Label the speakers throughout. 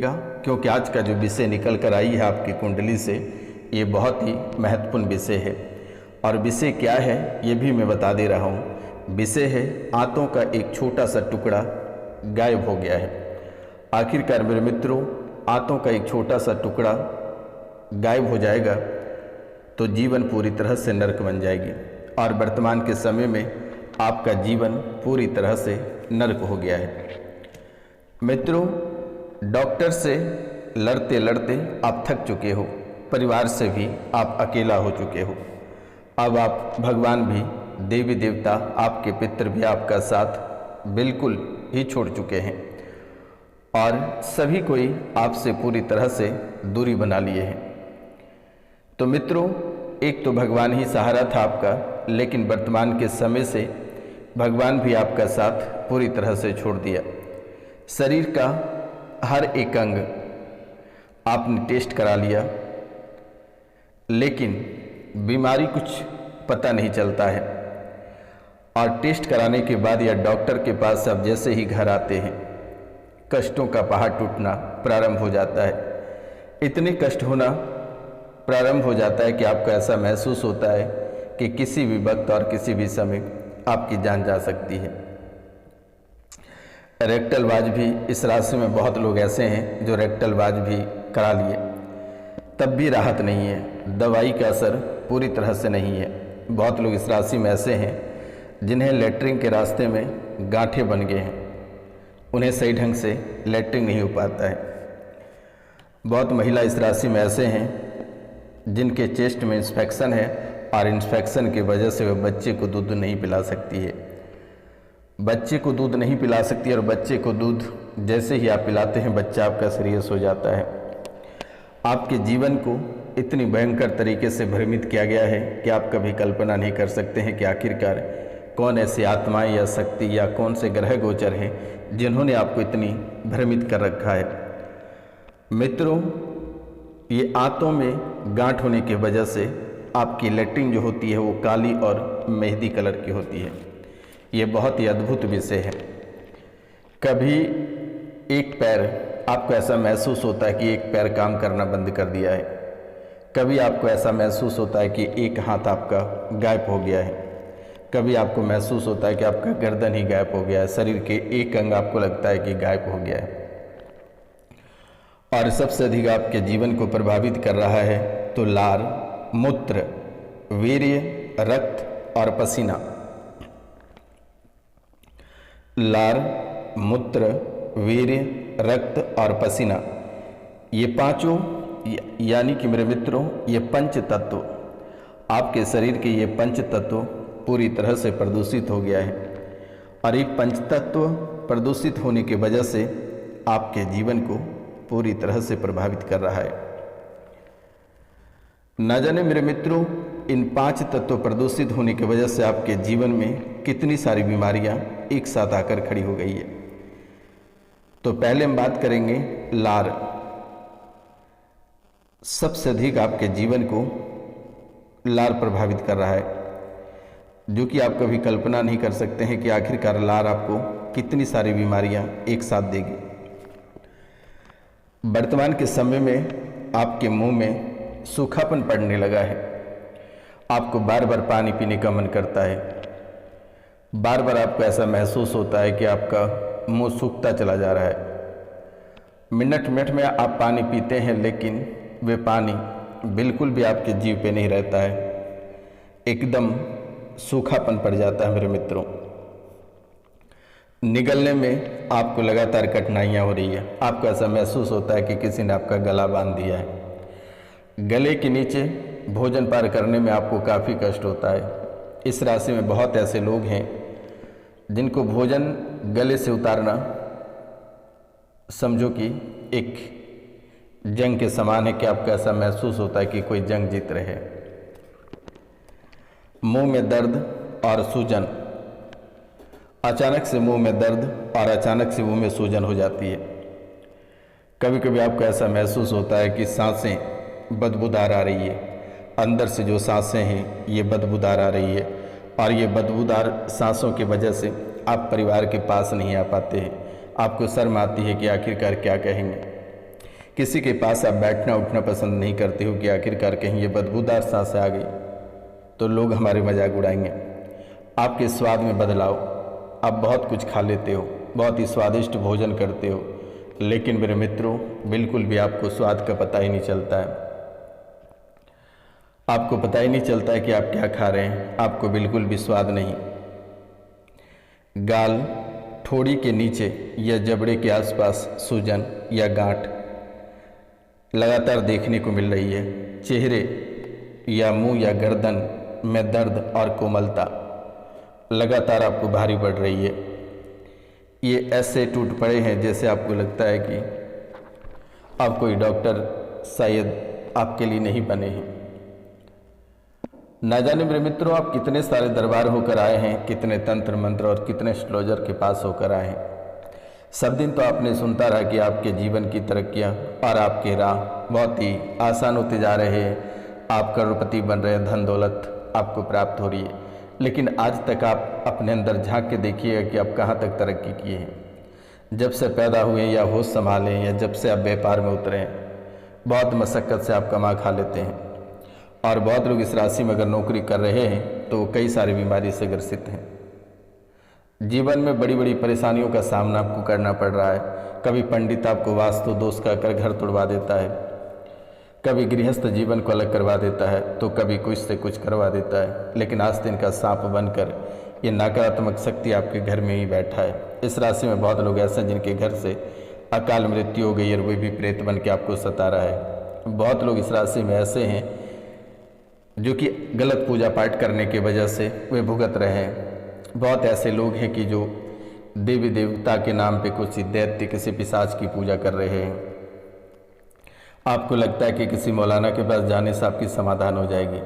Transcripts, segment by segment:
Speaker 1: कीजिएगा, क्योंकि आज का जो विषय निकल कर आई है आपकी कुंडली से, ये बहुत ही महत्वपूर्ण विषय है। और विषय क्या है ये भी मैं बता दे रहा हूँ। विषय है आंतों का एक छोटा सा टुकड़ा गायब हो गया है। आखिरकार मेरे मित्रों, आंतों का एक छोटा सा टुकड़ा गायब हो जाएगा तो जीवन पूरी तरह से नरक बन जाएगी। और वर्तमान के समय में आपका जीवन पूरी तरह से नरक हो गया है। मित्रों, डॉक्टर से लड़ते लड़ते आप थक चुके हो, परिवार से भी आप अकेला हो चुके हो। अब आप भगवान भी, देवी देवता, आपके पितृ भी आपका साथ बिल्कुल ही छोड़ चुके हैं और सभी कोई आपसे पूरी तरह से दूरी बना लिए हैं। तो मित्रों, एक तो भगवान ही सहारा था आपका, लेकिन वर्तमान के समय से भगवान भी आपका साथ पूरी तरह से छोड़ दिया। शरीर का हर एक अंग आपने टेस्ट करा लिया, लेकिन बीमारी कुछ पता नहीं चलता है। और टेस्ट कराने के बाद या डॉक्टर के पास आप जैसे ही घर आते हैं, कष्टों का पहाड़ टूटना प्रारंभ हो जाता है। इतने कष्ट होना प्रारंभ हो जाता है कि आपको ऐसा महसूस होता है कि किसी भी वक्त और किसी भी समय आपकी जान जा सकती है। रेक्टल वाज भी, इस राशि में बहुत लोग ऐसे हैं जो रेक्टल वाज भी करा लिए, तब भी राहत नहीं है, दवाई का असर पूरी तरह से नहीं है। बहुत लोग इस राशि में ऐसे हैं जिन्हें लेटरिन के रास्ते में गांठें बन गए हैं, उन्हें सही ढंग से लेटरिन नहीं हो पाता है। बहुत महिला इस राशि में ऐसे हैं जिनके चेस्ट में इंफेक्शन है और इंफेक्शन की वजह से वह बच्चे को दूध नहीं पिला सकती है। बच्चे को दूध नहीं पिला सकती और बच्चे को दूध जैसे ही आप पिलाते हैं बच्चा आपका सीरियस हो जाता है। आपके जीवन को इतनी भयंकर तरीके से भ्रमित किया गया है कि आप कभी कल्पना नहीं कर सकते हैं कि आखिरकार कौन ऐसी आत्माएं या शक्ति या कौन से ग्रह गोचर हैं जिन्होंने आपको इतनी भ्रमित कर रखा है। मित्रों, ये आंतों में गांठ होने की वजह से आपकी लेटरिन जो होती है वो काली और मेहंदी कलर की होती है। ये बहुत ही अद्भुत विषय है। कभी एक पैर आपको ऐसा महसूस होता है कि एक पैर काम करना बंद कर दिया है, कभी आपको ऐसा महसूस होता है कि एक हाथ आपका गायब हो गया है, कभी आपको महसूस होता है कि आपका गर्दन ही गायब हो गया है, शरीर के एक अंग आपको लगता है कि गायब हो गया है। और सबसे अधिक आपके जीवन को प्रभावित कर रहा है तो लार, मूत्र, वीर्य, रक्त और पसीना। लार, मूत्र, वीर्य, रक्त और पसीना, ये पांचों यानी कि मेरे मित्रों ये पंच तत्व, आपके शरीर के ये पंच तत्व पूरी तरह से प्रदूषित हो गया है। और एक पंच तत्व प्रदूषित होने की वजह से आपके जीवन को पूरी तरह से प्रभावित कर रहा है। न जाने मेरे मित्रों, इन पांच तत्व प्रदूषित होने की वजह से आपके जीवन में कितनी सारी बीमारियां एक साथ आकर खड़ी हो गई है। तो पहले हम बात करेंगे लार। सबसे अधिक आपके जीवन को लार प्रभावित कर रहा है, जो कि आप कभी कल्पना नहीं कर सकते हैं कि आखिरकार लार आपको कितनी सारी बीमारियां एक साथ देगी। वर्तमान के समय में आपके मुंह में सूखापन पड़ने लगा है, आपको बार बार पानी पीने का मन करता है, बार बार आपको ऐसा महसूस होता है कि आपका मुंह सूखता चला जा रहा है। मिनट मिनट में आप पानी पीते हैं लेकिन वे पानी बिल्कुल भी आपके जीभ पे नहीं रहता है, एकदम सूखापन पड़ जाता है मेरे मित्रों। निगलने में आपको लगातार कठिनाइयाँ हो रही है, आपको ऐसा महसूस होता है कि किसी ने आपका गला बांध दिया है। गले के नीचे भोजन पार करने में आपको काफ़ी कष्ट होता है। इस राशि में बहुत ऐसे लोग हैं जिनको भोजन गले से उतारना समझो कि एक जंग के समान है कि आपको ऐसा महसूस होता है कि कोई जंग जीत रहे। मुंह में दर्द और सूजन, अचानक से मुंह में दर्द और अचानक से मुंह में सूजन हो जाती है। कभी कभी आपको ऐसा महसूस होता है कि सांसें बदबूदार आ रही है, अंदर से जो सांसें हैं ये बदबूदार आ रही है और ये बदबूदार सांसों की वजह से आप परिवार के पास नहीं आ पाते हैं। आपको शर्म आती है कि आखिरकार क्या कहेंगे। किसी के पास आप बैठना उठना पसंद नहीं करते हो कि आखिरकार कहीं ये बदबूदार सांसें आ गई तो लोग हमारे मजाक उड़ाएंगे। आपके स्वाद में बदलाव, आप बहुत कुछ खा लेते हो, बहुत ही स्वादिष्ट भोजन करते हो, लेकिन मेरे मित्रों बिल्कुल भी आपको स्वाद का पता ही नहीं चलता है। आपको पता ही नहीं चलता है कि आप क्या खा रहे हैं, आपको बिल्कुल भी स्वाद नहीं। गाल, ठोड़ी के नीचे या जबड़े के आसपास सूजन या गांठ लगातार देखने को मिल रही है। चेहरे या मुंह या गर्दन में दर्द और कोमलता लगातार आपको भारी पड़ रही है। ये ऐसे टूट पड़े हैं जैसे आपको लगता है कि अब कोई डॉक्टर शायद आपके लिए नहीं बने हैं। ना जाने मेरे मित्रों आप कितने सारे दरबार होकर आए हैं, कितने तंत्र मंत्र और कितने एस्ट्रोलॉजर के पास होकर आए हैं। सब दिन तो आपने सुनता रहा कि आपके जीवन की तरक्कियां और आपके राह बहुत ही आसान होते जा रहे हैं, आप करोड़पति बन रहे हैं, धन दौलत आपको प्राप्त हो रही है। लेकिन आज तक आप अपने अंदर झांक के देखिएगा कि आप कहाँ तक तरक्की किए हैं। जब से पैदा हुए या होश संभाले या जब से आप व्यापार में उतरे हैं, बहुत मशक्क़त से आप कमा खा लेते हैं। और बहुत लोग इस राशि में अगर नौकरी कर रहे हैं तो कई सारी बीमारी से ग्रसित हैं। जीवन में बड़ी बड़ी परेशानियों का सामना आपको करना पड़ रहा है। कभी पंडित आपको वास्तु दोष का कर घर तोड़वा देता है, कभी गृहस्थ जीवन को अलग करवा देता है, तो कभी कुछ से कुछ करवा देता है। लेकिन आज दिन का सांप बनकर ये नकारात्मक शक्ति आपके घर में ही बैठा है। इस राशि में बहुत लोग ऐसे हैं जिनके घर से अकाल मृत्यु हो गई और वे भी प्रेत बन के आपको सता रहा है। बहुत लोग इस राशि में ऐसे हैं जो कि गलत पूजा पाठ करने की वजह से वे भुगत रहे हैं। बहुत ऐसे लोग हैं कि जो देवी देवता के नाम पे कुछ दैत्य किसी पिशाच की पूजा कर रहे हैं। आपको लगता है कि किसी मौलाना के पास जाने से आपकी समाधान हो जाएगी,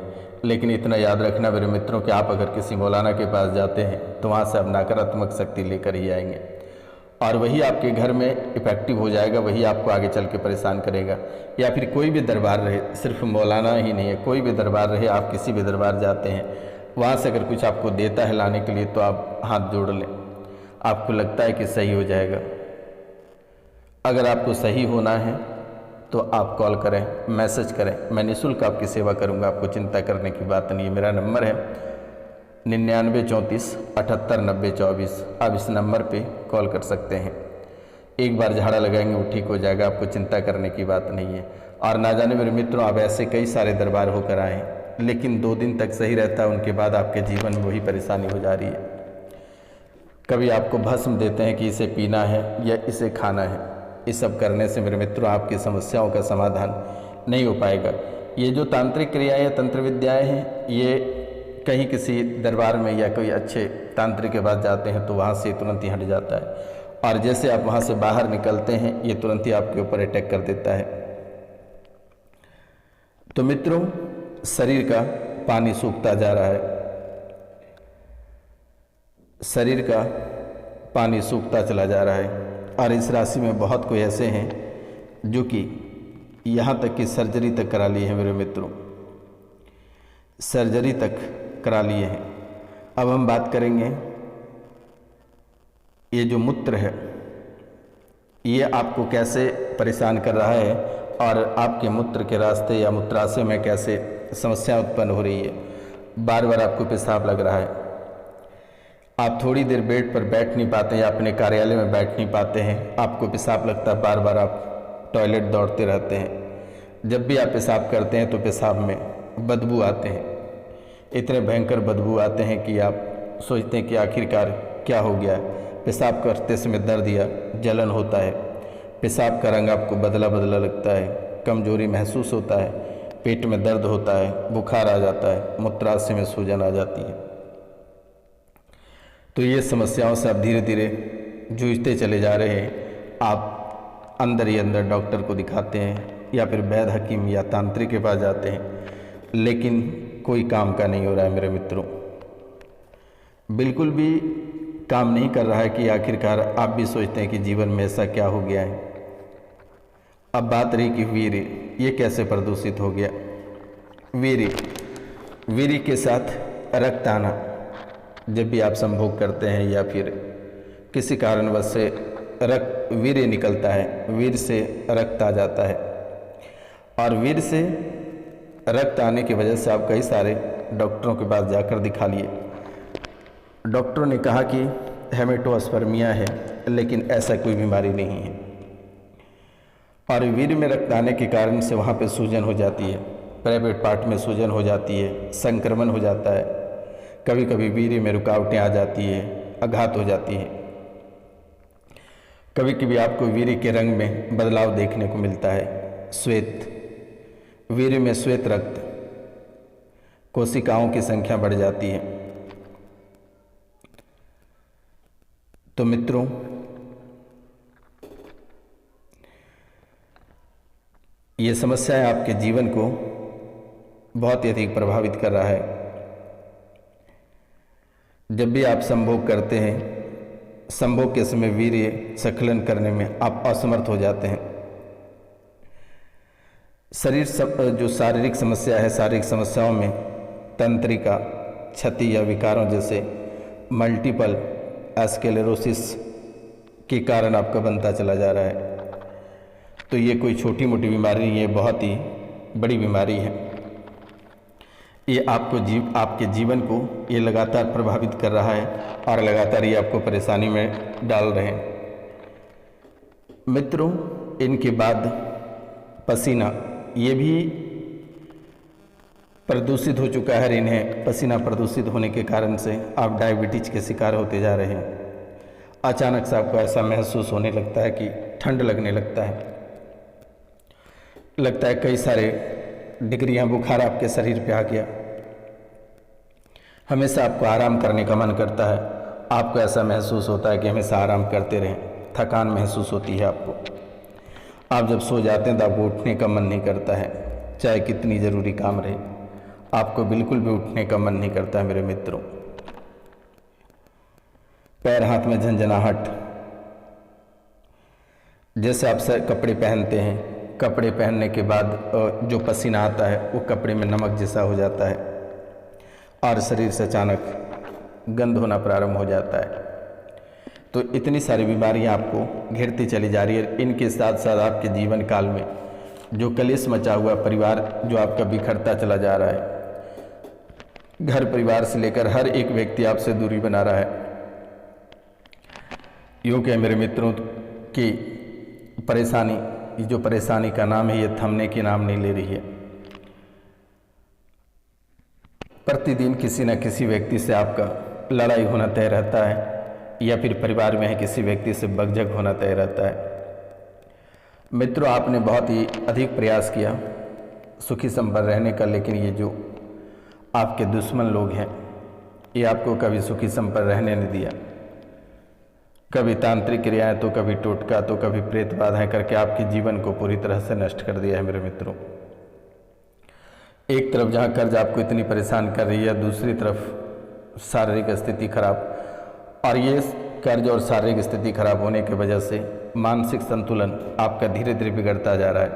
Speaker 1: लेकिन इतना याद रखना मेरे मित्रों कि आप अगर किसी मौलाना के पास जाते हैं तो वहाँ से आप नकारात्मक शक्ति लेकर ही आएंगे और वही आपके घर में इफेक्टिव हो जाएगा, वही आपको आगे चल के परेशान करेगा। या फिर कोई भी दरबार रहे, सिर्फ मौलाना ही नहीं है, कोई भी दरबार रहे, आप किसी भी दरबार जाते हैं, वहाँ से अगर कुछ आपको देता है लाने के लिए तो आप हाथ जोड़ लें, आपको लगता है कि सही हो जाएगा। अगर आपको सही होना है तो आप कॉल करें, मैसेज करें, मैं निःशुल्क आपकी सेवा करूँगा, आपको चिंता करने की बात नहीं है। मेरा नंबर है 9934789024। आप इस नंबर पे कॉल कर सकते हैं। एक बार झाड़ा लगाएंगे वो ठीक हो जाएगा, आपको चिंता करने की बात नहीं है। और ना जाने मेरे मित्रों आप ऐसे कई सारे दरबार होकर आए हैं, लेकिन 2 दिन तक सही रहता है, उनके बाद आपके जीवन में वही परेशानी हो जा रही है। कभी आपको भस्म देते हैं कि इसे पीना है या इसे खाना है। इस सब करने से मेरे मित्रों आपकी समस्याओं का समाधान नहीं हो पाएगा। ये जो तांत्रिक क्रियाएँ या तंत्र विद्याएँ हैं, ये कहीं किसी दरबार में या कोई अच्छे तांत्रिक के पास जाते हैं तो वहाँ से तुरंत ही हट जाता है, और जैसे आप वहाँ से बाहर निकलते हैं ये तुरंत ही आपके ऊपर अटैक कर देता है। तो मित्रों शरीर का पानी सूखता जा रहा है, शरीर का पानी सूखता चला जा रहा है। और इस राशि में बहुत कोई ऐसे हैं जो कि यहाँ तक कि सर्जरी तक करा लिए हैं मेरे मित्रों, सर्जरी तक करा लिए हैं। अब हम बात करेंगे ये जो मूत्र है ये आपको कैसे परेशान कर रहा है और आपके मूत्र के रास्ते या मूत्राशय में कैसे समस्या उत्पन्न हो रही है। बार बार आपको पेशाब लग रहा है, आप थोड़ी देर बेड पर बैठ नहीं पाते या अपने कार्यालय में बैठ नहीं पाते हैं, आपको पेशाब लगता है, बार बार आप टॉयलेट दौड़ते रहते हैं। जब भी आप पेशाब करते हैं तो पेशाब में बदबू आते हैं, इतने भयंकर बदबू आते हैं कि आप सोचते हैं कि आखिरकार क्या हो गया है। पेशाब करते समय दर्द या जलन होता है, पेशाब का रंग आपको बदला बदला लगता है, कमजोरी महसूस होता है, पेट में दर्द होता है, बुखार आ जाता है, मूत्राशय में सूजन आ जाती है। तो ये समस्याओं से आप धीरे धीरे जूझते चले जा रहे हैं। आप अंदर ही अंदर डॉक्टर को दिखाते हैं या फिर वैद्य हकीम या तांत्रिक के पास जाते हैं, लेकिन कोई काम का नहीं हो रहा है मेरे मित्रों, बिल्कुल भी काम नहीं कर रहा है कि आखिरकार आप भी सोचते हैं कि जीवन में ऐसा क्या हो गया है। अब बात रही कि वीर्य, ये कैसे प्रदूषित हो गया। वीर्य के साथ रक्त आना, जब भी आप संभोग करते हैं या फिर किसी कारणवश से रक्त वीर्य निकलता है, वीर्य से रक्त आ जाता है, और वीर्य से रक्त आने की वजह से आप कई सारे डॉक्टरों के पास जाकर दिखा लिए। डॉक्टरों ने कहा कि हेमेटोस्पर्मिया है, लेकिन ऐसा कोई बीमारी नहीं है। और वीर्य में रक्त आने के कारण से वहाँ पे सूजन हो जाती है, प्राइवेट पार्ट में सूजन हो जाती है, संक्रमण हो जाता है, कभी कभी वीर्य में रुकावटें आ जाती है, आघात हो जाती है, कभी कभी आपको वीर्य के रंग में बदलाव देखने को मिलता है, श्वेत, वीर्य में श्वेत रक्त, कोशिकाओं की संख्या बढ़ जाती है। तो मित्रों, ये समस्याएं आपके जीवन को बहुत ही अधिक प्रभावित कर रहा है। जब भी आप संभोग करते हैं, संभोग के समय वीर्य स्खलन करने में आप असमर्थ हो जाते हैं। जो शारीरिक समस्या है, शारीरिक समस्याओं में तंत्रिका क्षति या विकारों जैसे मल्टीपल स्क्लेरोसिस के कारण आपका बनता चला जा रहा है। तो ये कोई छोटी मोटी बीमारी नहीं है, बहुत ही बड़ी बीमारी है। ये आपके जीवन को ये लगातार प्रभावित कर रहा है और लगातार ये आपको परेशानी में डाल रहे हैं। मित्रों, इनके बाद पसीना, ये भी प्रदूषित हो चुका है। इन्हें पसीना प्रदूषित होने के कारण से आप डायबिटीज के शिकार होते जा रहे हैं। अचानक से आपको ऐसा महसूस होने लगता है कि ठंड लगने लगता है कई सारे डिग्रियां बुखार आपके शरीर पे आ गया। हमेशा आपको आराम करने का मन करता है, आपको ऐसा महसूस होता है कि हमेशा आराम करते रहें, थकान महसूस होती है आपको। आप जब सो जाते हैं तो आपको उठने का मन नहीं करता है, चाहे कितनी ज़रूरी काम रहे, आपको बिल्कुल भी उठने का मन नहीं करता है मेरे मित्रों। पैर हाथ में झंझनाहट, जैसे आप कपड़े पहनते हैं, कपड़े पहनने के बाद जो पसीना आता है वो कपड़े में नमक जैसा हो जाता है और शरीर से अचानक गंध होना प्रारंभ हो जाता है। तो इतनी सारी बीमारियां आपको घेरती चली जा रही है। इनके साथ साथ आपके जीवन काल में जो कलेश मचा हुआ परिवार जो आपका बिखरता चला जा रहा है, घर परिवार से लेकर हर एक व्यक्ति आपसे दूरी बना रहा है। यूँ कि मेरे मित्रों की परेशानी, ये जो परेशानी का नाम है, ये थमने की नाम नहीं ले रही है। प्रतिदिन किसी न किसी व्यक्ति से आपका लड़ाई होना तय रहता है, या फिर परिवार में है किसी व्यक्ति से बकझक होना तय रहता है। मित्रों, आपने बहुत ही अधिक प्रयास किया सुखी संपन्न रहने का, लेकिन ये जो आपके दुश्मन लोग हैं, ये आपको कभी सुखी संपन्न रहने नहीं दिया। कभी तांत्रिक क्रियाएं, तो कभी टोटका, तो कभी प्रेत बाधाएं करके आपके जीवन को पूरी तरह से नष्ट कर दिया है मेरे मित्रों। एक तरफ जहां कर्ज आपको इतनी परेशान कर रही है, दूसरी तरफ शारीरिक स्थिति खराब, और ये कर्ज और शारीरिक स्थिति खराब होने की वजह से मानसिक संतुलन आपका धीरे धीरे बिगड़ता जा रहा है।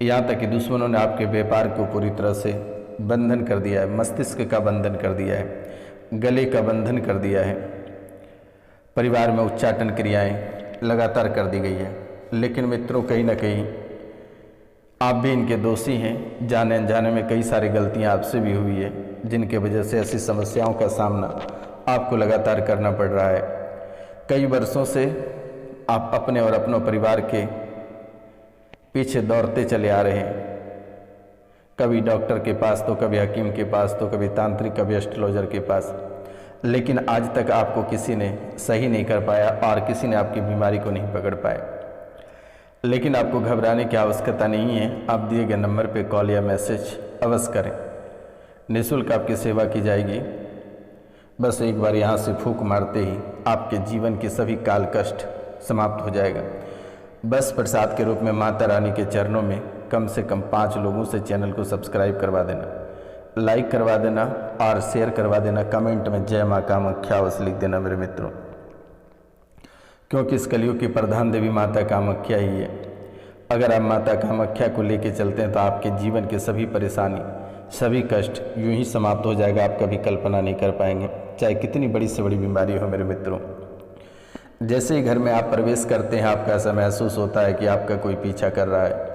Speaker 1: यहाँ तक कि दुश्मनों ने आपके व्यापार को पूरी तरह से बंधन कर दिया है, मस्तिष्क का बंधन कर दिया है, गले का बंधन कर दिया है। परिवार में उच्चाटन क्रियाएं लगातार कर दी गई है। लेकिन मित्रों, कहीं ना कहीं आप भी इनके दोषी हैं। जाने अनजाने में कई सारी गलतियां आपसे भी हुई है, जिनके वजह से ऐसी समस्याओं का सामना आपको लगातार करना पड़ रहा है। कई वर्षों से आप अपने और अपनों परिवार के पीछे दौड़ते चले आ रहे हैं, कभी डॉक्टर के पास, तो कभी हकीम के पास, तो कभी तांत्रिक, कभी एस्ट्रोलॉजर के पास, लेकिन आज तक आपको किसी ने सही नहीं कर पाया और किसी ने आपकी बीमारी को नहीं पकड़ पाया। लेकिन आपको घबराने की आवश्यकता नहीं है। आप दिए गए नंबर पे कॉल या मैसेज अवश्य करें, निःशुल्क आपकी सेवा की जाएगी। बस एक बार यहाँ से फूंक मारते ही आपके जीवन के सभी काल कष्ट समाप्त हो जाएगा। बस प्रसाद के रूप में माता रानी के चरणों में कम से कम 5 लोगों से चैनल को सब्सक्राइब करवा देना, लाइक करवा देना और शेयर करवा देना। कमेंट में जय माँ कामाख्या अवश्य लिख देना मेरे मित्रों, क्योंकि इस कलयुग की प्रधान देवी माता कामाख्या ही है। अगर आप माता कामाख्या को लेके चलते हैं तो आपके जीवन के सभी परेशानी, सभी कष्ट यूं ही समाप्त हो जाएगा। आप कभी कल्पना नहीं कर पाएंगे, चाहे कितनी बड़ी से बड़ी बीमारी हो मेरे मित्रों। जैसे ही घर में आप प्रवेश करते हैं आपको ऐसा महसूस होता है कि आपका कोई पीछा कर रहा है।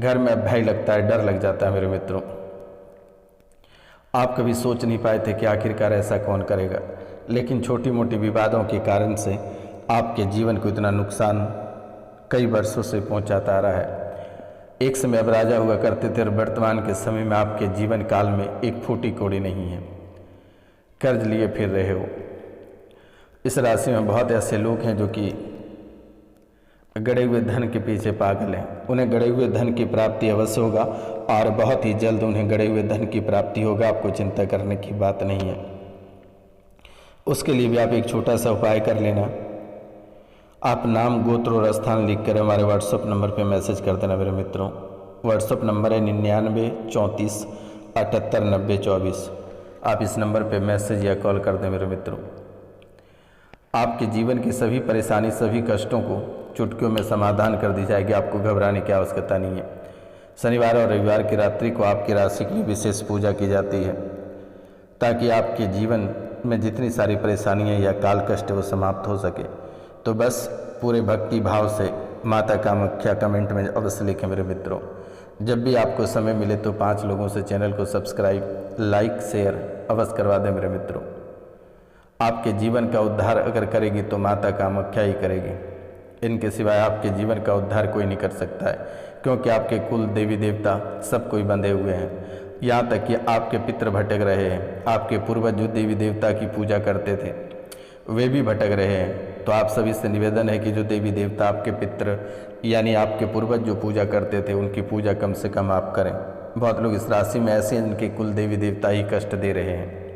Speaker 1: घर में भय लगता है, डर लग जाता है मेरे मित्रों। आप कभी सोच नहीं पाए थे कि आखिरकार ऐसा कौन करेगा, लेकिन छोटी मोटी विवादों के कारण से आपके जीवन को इतना नुकसान कई वर्षों से पहुंचाता आ रहा है। एक समय अब राजा हुआ करते थे और वर्तमान के समय में आपके जीवन काल में एक फूटी कौड़ी नहीं है, कर्ज लिए फिर रहे हो। इस राशि में बहुत ऐसे लोग हैं जो कि गड़े हुए धन के पीछे पागल हैं। उन्हें गड़े हुए धन की प्राप्ति अवश्य होगा और बहुत ही जल्द उन्हें गड़े हुए धन की प्राप्ति होगा। आपको चिंता करने की बात नहीं है। उसके लिए भी आप एक छोटा सा उपाय कर लेना। आप नाम, गोत्र और स्थान लिख कर हमारे व्हाट्सएप नंबर पर मैसेज कर देना मेरे मित्रों। व्हाट्सएप नंबर है 99 34 78 90 24। आप इस नंबर पर मैसेज या कॉल कर दें मेरे मित्रों। आपके जीवन की सभी परेशानी, सभी कष्टों को चुटकियों में समाधान कर दी जाएगी। आपको घबराने की आवश्यकता नहीं है। शनिवार और रविवार की रात्रि को आपकी राशि के लिए विशेष पूजा की जाती है ताकि आपके जीवन में जितनी सारी परेशानियां या काल कष्ट वो समाप्त हो सके। तो बस पूरे भक्ति भाव से माता कामाख्या कमेंट में अवश्य लिखें मेरे मित्रों। जब भी आपको समय मिले तो 5 लोगों से चैनल को सब्सक्राइब, लाइक, शेयर अवश्य करवा दें मेरे मित्रों। आपके जीवन का उद्धार अगर करेगी तो माता कामाख्या ही करेगी। इनके सिवाय आपके जीवन का उद्धार कोई नहीं कर सकता है, क्योंकि आपके कुल देवी देवता सब कोई बंधे हुए हैं। यहाँ तक कि आपके पितृ भटक रहे हैं। आपके पूर्वज जो देवी देवता की पूजा करते थे वे भी भटक रहे हैं। तो आप सभी से निवेदन है कि जो देवी देवता आपके पितृ यानी आपके पूर्वज जो पूजा करते थे उनकी पूजा कम से कम आप करें। बहुत लोग इस राशि में ऐसे हैं जिनके कुल देवी देवता ही कष्ट दे रहे हैं।